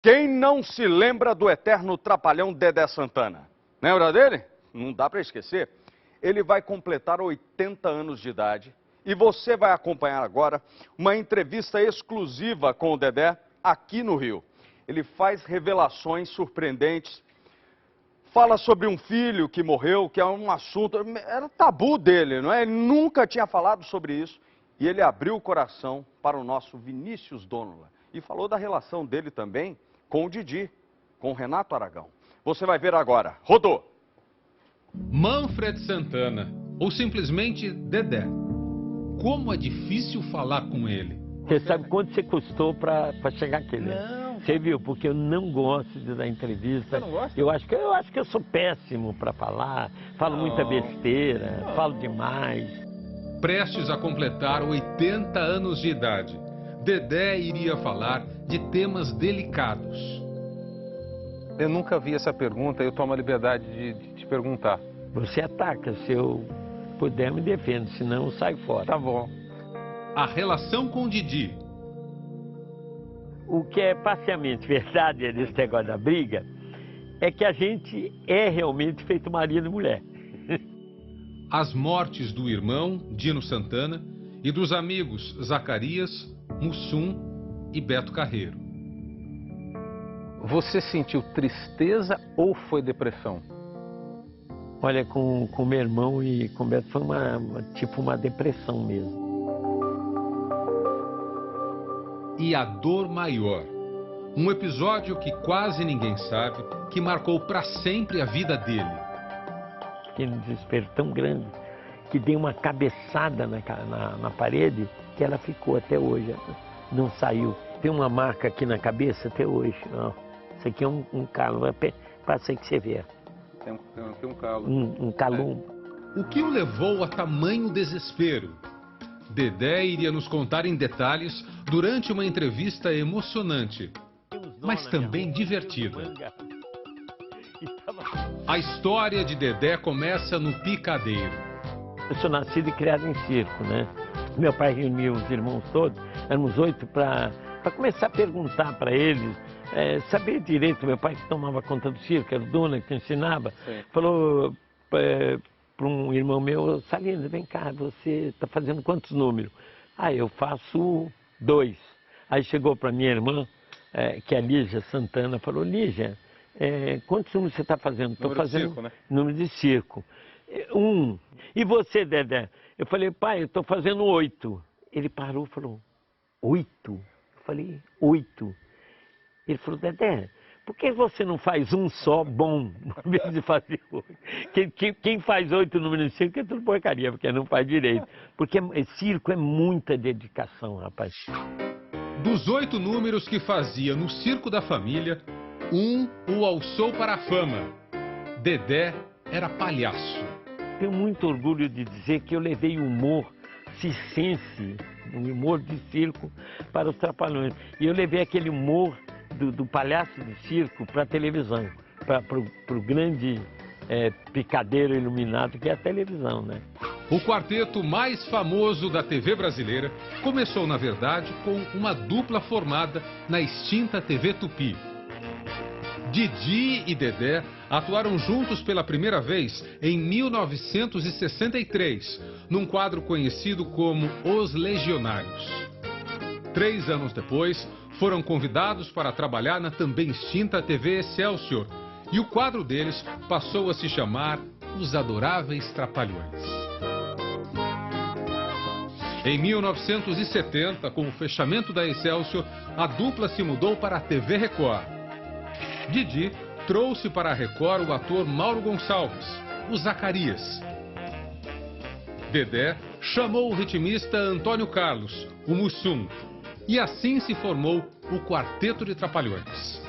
Quem não se lembra do eterno trapalhão Dedé Santana? Lembra dele? Não dá para esquecer. Ele vai completar 80 anos de idade e você vai acompanhar agora uma entrevista exclusiva com o Dedé aqui no Rio. Ele faz revelações surpreendentes, fala sobre um filho que morreu, que é um assunto, era tabu dele, não é? Ele nunca tinha falado sobre isso e ele abriu o coração para o nosso Vinícius Donola e falou da relação dele também com o Didi, com o Renato Aragão. Você vai ver agora. Rodou! Manfred Santana, ou simplesmente Dedé. Como é difícil falar com ele. Você sabe quanto você custou para chegar aqui, né? Não. Você viu? Porque eu não gosto de dar entrevista. Você não gosta? Eu acho que eu sou péssimo para falar, falo muita besteira, falo demais. Prestes a completar 80 anos de idade, Dedé iria falar de temas delicados. Eu nunca vi essa pergunta, eu tomo a liberdade de te perguntar. Você ataca, se eu puder me defendo, senão eu saio fora. Tá bom. A relação com Didi. O que é parcialmente verdade desse negócio da briga é que a gente é realmente feito marido e mulher. As mortes do irmão, Dino Santana, e dos amigos Zacarias, Mussum e Beto Carreiro. Você sentiu tristeza ou foi depressão? Olha, com meu irmão e com o Beto foi uma depressão mesmo. E a dor maior. Um episódio que quase ninguém sabe, que marcou para sempre a vida dele. Fiquei num desespero tão grande que dei uma cabeçada na parede que ela ficou até hoje, não saiu. Tem uma marca aqui na cabeça até hoje. Ó. Isso aqui é um calo, passa aí que você vê. Tem um calo. Um calum. O que o levou a tamanho desespero? Dedé iria nos contar em detalhes durante uma entrevista emocionante, mas também divertida. A história de Dedé começa no picadeiro. Eu sou nascido e criado em circo, né? Meu pai reuniu os irmãos todos, éramos 8, para começar a perguntar para eles, saber direito. Meu pai que tomava conta do circo, era o dono que ensinava, falou para um irmão meu: Salinas, vem cá, você está fazendo quantos números? Ah, eu faço 2. Aí chegou para minha irmã, que é a Lígia Santana, falou: Lígia, quantos números você está fazendo? Estou fazendo de circo, né? número de circo. 1. E você, Dedé? Eu falei: pai, eu estou fazendo 8. Ele parou e falou: 8? Eu falei: 8. Ele falou: Dedé, por que você não faz um só bom, em vez de fazer 8? Quem faz 8 números de circo é tudo porcaria, porque não faz direito. Porque circo é muita dedicação, rapaz. Dos 8 números que fazia no Circo da Família, um o alçou para a fama. Dedé era palhaço. Tenho muito orgulho de dizer que eu levei o humor circense, o humor de circo, para os Trapalhões. E eu levei aquele humor do palhaço de circo para a televisão, para o grande picadeiro iluminado que é a televisão, né? O quarteto mais famoso da TV brasileira começou, na verdade, com uma dupla formada na extinta TV Tupi. Didi e Dedé atuaram juntos pela primeira vez em 1963, num quadro conhecido como Os Legionários. 3 anos depois, foram convidados para trabalhar na também extinta TV Excelsior, e o quadro deles passou a se chamar Os Adoráveis Trapalhões. Em 1970, com o fechamento da Excelsior, a dupla se mudou para a TV Record. Didi trouxe para a Record o ator Mauro Gonçalves, o Zacarias. Dedé chamou o ritmista Antônio Carlos, o Mussum. E assim se formou o Quarteto de Trapalhões.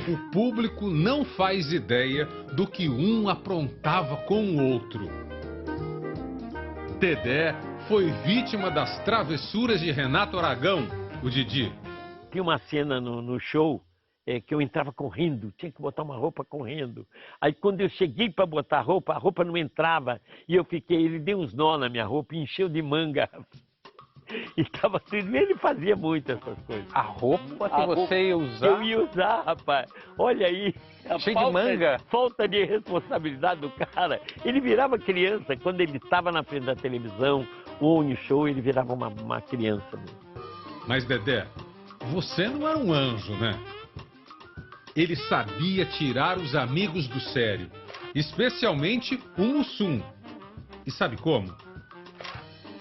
O público não faz ideia do que um aprontava com o outro. Dedé foi vítima das travessuras de Renato Aragão, o Didi. Tinha uma cena no show que eu entrava correndo, tinha que botar uma roupa correndo. Aí quando eu cheguei para botar a roupa não entrava. E eu fiquei, ele deu uns nó na minha roupa e encheu de manga. E tava tudo, ele fazia muito essas coisas. A roupa que A você roupa ia que usar? eu ia usar, rapaz. Olha aí. A Cheio de manga. Falta de responsabilidade do cara. Ele virava criança quando ele estava na frente da televisão ou no show, ele virava uma criança mesmo. Mas, Dedé, você não era um anjo, né? Ele sabia tirar os amigos do sério, especialmente o Mussum. E sabe como?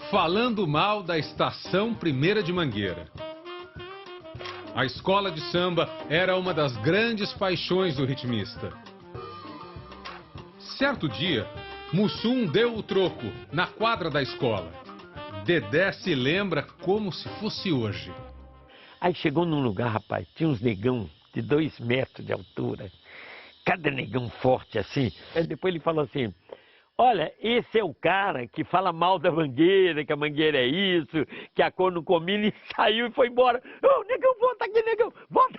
Falando mal da Estação Primeira de Mangueira. A escola de samba era uma das grandes paixões do ritmista. Certo dia, Mussum deu o troco na quadra da escola. Dedé se lembra como se fosse hoje. Aí chegou num lugar, rapaz, tinha uns negão de 2 metros de altura. Cada negão forte assim. Aí depois ele falou assim: olha, esse é o cara que fala mal da mangueira, que a mangueira é isso, que a cor não combina, e saiu e foi embora. Ô, negão, volta aqui, negão, volta.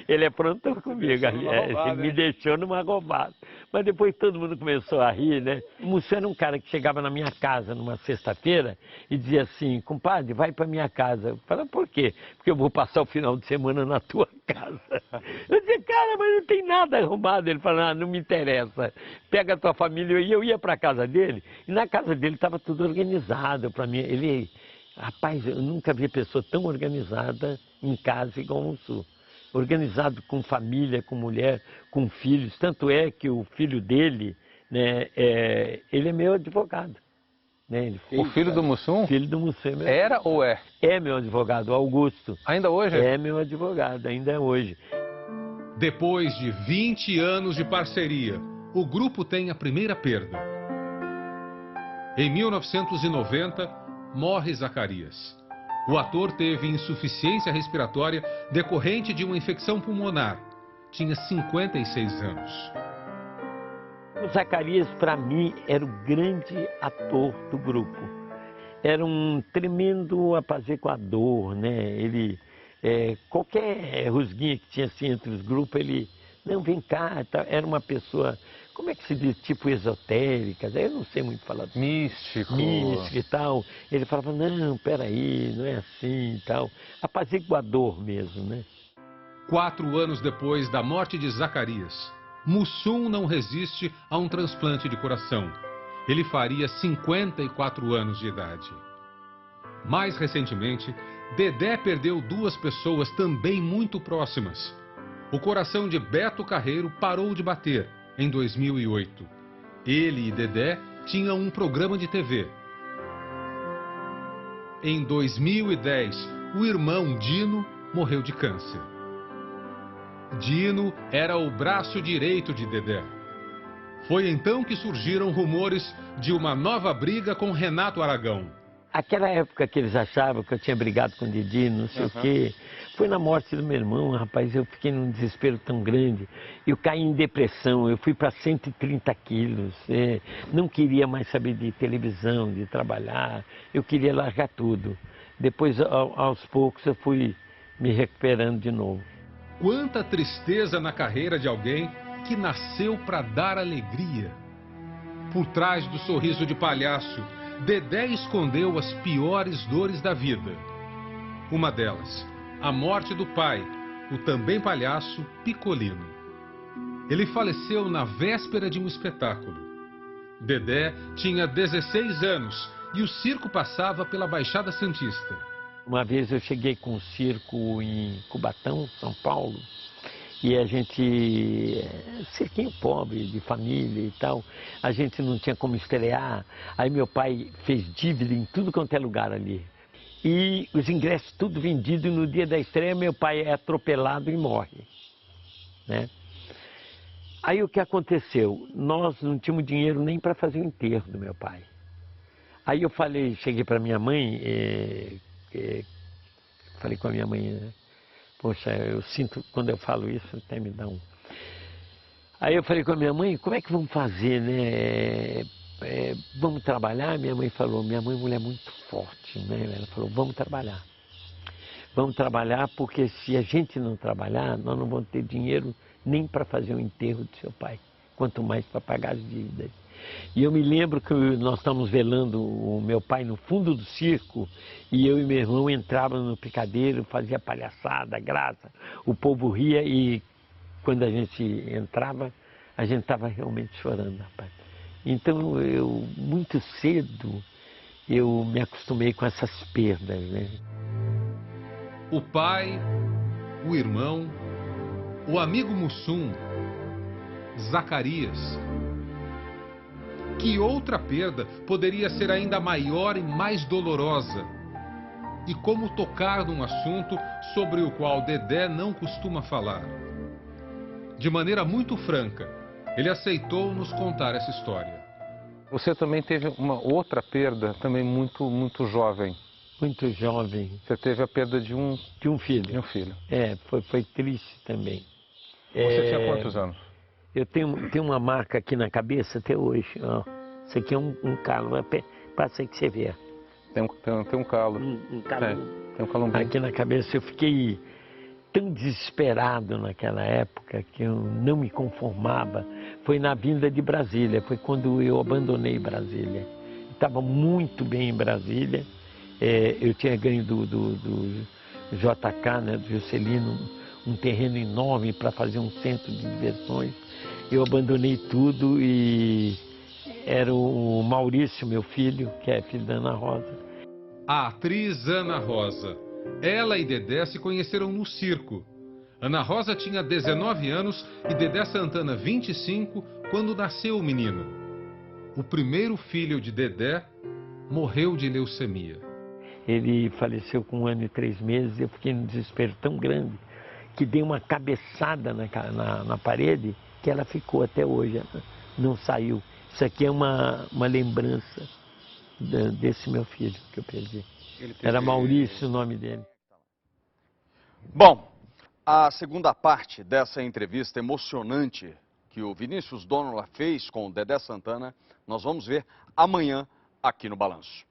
Ele aprontou comigo, ele me deixou numa roubada. Mas depois todo mundo começou a rir, né? O Mussum era um cara que chegava na minha casa numa sexta-feira e dizia assim: compadre, vai pra minha casa. Eu falava: por quê? Porque eu vou passar o final de semana na tua casa. Eu dizia: cara, mas não tem nada arrumado. Ele falou: ah, não me interessa, pega a tua família. E eu ia pra casa dele, e na casa dele estava tudo organizado pra mim. Rapaz, eu nunca vi pessoa tão organizada em casa igual o Mussum. Organizado com família, com mulher, com filhos. Tanto é que o filho dele, né, ele é meu advogado. Né? O filho do Mussum? O filho do Mussum é meu Era advogado. ou é? É meu advogado, o Augusto. Ainda hoje? É meu advogado, ainda é hoje. Depois de 20 anos de parceria, o grupo tem a primeira perda. Em 1990, morre Zacarias. O ator teve insuficiência respiratória decorrente de uma infecção pulmonar. Tinha 56 anos. O Zacarias, para mim, era o grande ator do grupo. Era um tremendo apaziguador, né? Ele, qualquer rusguinha que tinha assim entre os grupos, ele... Não, vem cá, era uma pessoa, como é que se diz, tipo esotérica, eu não sei muito falar disso. Místico. Místico e tal. Ele falava: não, peraí, não é assim e tal. Apaziguador mesmo, né? 4 anos depois da morte de Zacarias, Mussum não resiste a um transplante de coração. Ele faria 54 anos de idade. Mais recentemente, Dedé perdeu 2 pessoas também muito próximas. O coração de Beto Carreiro parou de bater em 2008. Ele e Dedé tinham um programa de TV. Em 2010, o irmão Dino morreu de câncer. Dino era o braço direito de Dedé. Foi então que surgiram rumores de uma nova briga com Renato Aragão. Aquela época que eles achavam que eu tinha brigado com o Didi, não sei o quê, foi na morte do meu irmão, rapaz, eu fiquei num desespero tão grande, eu caí em depressão, eu fui para 130 quilos, não queria mais saber de televisão, de trabalhar, eu queria largar tudo. Depois, aos poucos, eu fui me recuperando de novo. Quanta tristeza na carreira de alguém que nasceu para dar alegria. Por trás do sorriso de palhaço, Dedé escondeu as piores dores da vida. Uma delas, a morte do pai, o também palhaço Picolino. Ele faleceu na véspera de um espetáculo. Dedé tinha 16 anos e o circo passava pela Baixada Santista. Uma vez eu cheguei com um circo em Cubatão, São Paulo, e a gente, cirquinho pobre, de família e tal, a gente não tinha como estrear, aí meu pai fez dívida em tudo quanto é lugar ali. E os ingressos tudo vendidos, e no dia da estreia meu pai é atropelado e morre, né? Aí o que aconteceu? Nós não tínhamos dinheiro nem para fazer o enterro do meu pai. Aí eu falei, cheguei para minha mãe, falei com a minha mãe, né? Poxa, eu sinto, quando eu falo isso, até me dá um... Aí eu falei com a minha mãe: como é que vamos fazer, né? Vamos trabalhar? Minha mãe falou, minha mãe é uma mulher muito forte, né? Ela falou: vamos trabalhar. Vamos trabalhar, porque se a gente não trabalhar, nós não vamos ter dinheiro nem para fazer o enterro do seu pai, quanto mais para pagar as dívidas. E eu me lembro que nós estávamos velando o meu pai no fundo do circo e eu e meu irmão entrávamos no picadeiro, fazia palhaçada, graça, o povo ria e quando a gente entrava, a gente estava realmente chorando, rapaz. Então eu, muito cedo, eu me acostumei com essas perdas, né? O pai, o irmão, o amigo Mussum, Zacarias. Que outra perda poderia ser ainda maior e mais dolorosa? E como tocar num assunto sobre o qual Dedé não costuma falar? De maneira muito franca, ele aceitou nos contar essa história. Você também teve uma outra perda, também muito jovem. Muito jovem. Você teve a perda de um filho. De um filho. Foi triste também. Você tinha quantos anos? Eu tenho uma marca aqui na cabeça até hoje. Ó. Isso aqui é um calo. Passa aí que você vê. Tem um calo. Um calo. Tem um calombinho. Aqui na cabeça eu fiquei tão desesperado naquela época que eu não me conformava. Foi na vinda de Brasília, foi quando eu abandonei Brasília. Estava muito bem em Brasília. Eu tinha ganho do JK, né, do Juscelino, um terreno enorme para fazer um centro de diversões. Eu abandonei tudo e era o Maurício, meu filho, que é filho da Ana Rosa. A atriz Ana Rosa. Ela e Dedé se conheceram no circo. Ana Rosa tinha 19 anos e Dedé Santana 25 quando nasceu o menino. O primeiro filho de Dedé morreu de leucemia. Ele faleceu com 1 ano e 3 meses e eu fiquei num desespero tão grande que dei uma cabeçada na parede que ela ficou até hoje, ela não saiu. Isso aqui é uma lembrança desse meu filho que eu perdi. Era Maurício o nome dele. Bom, a segunda parte dessa entrevista emocionante que o Vinícius Dónola fez com o Dedé Santana, nós vamos ver amanhã aqui no Balanço.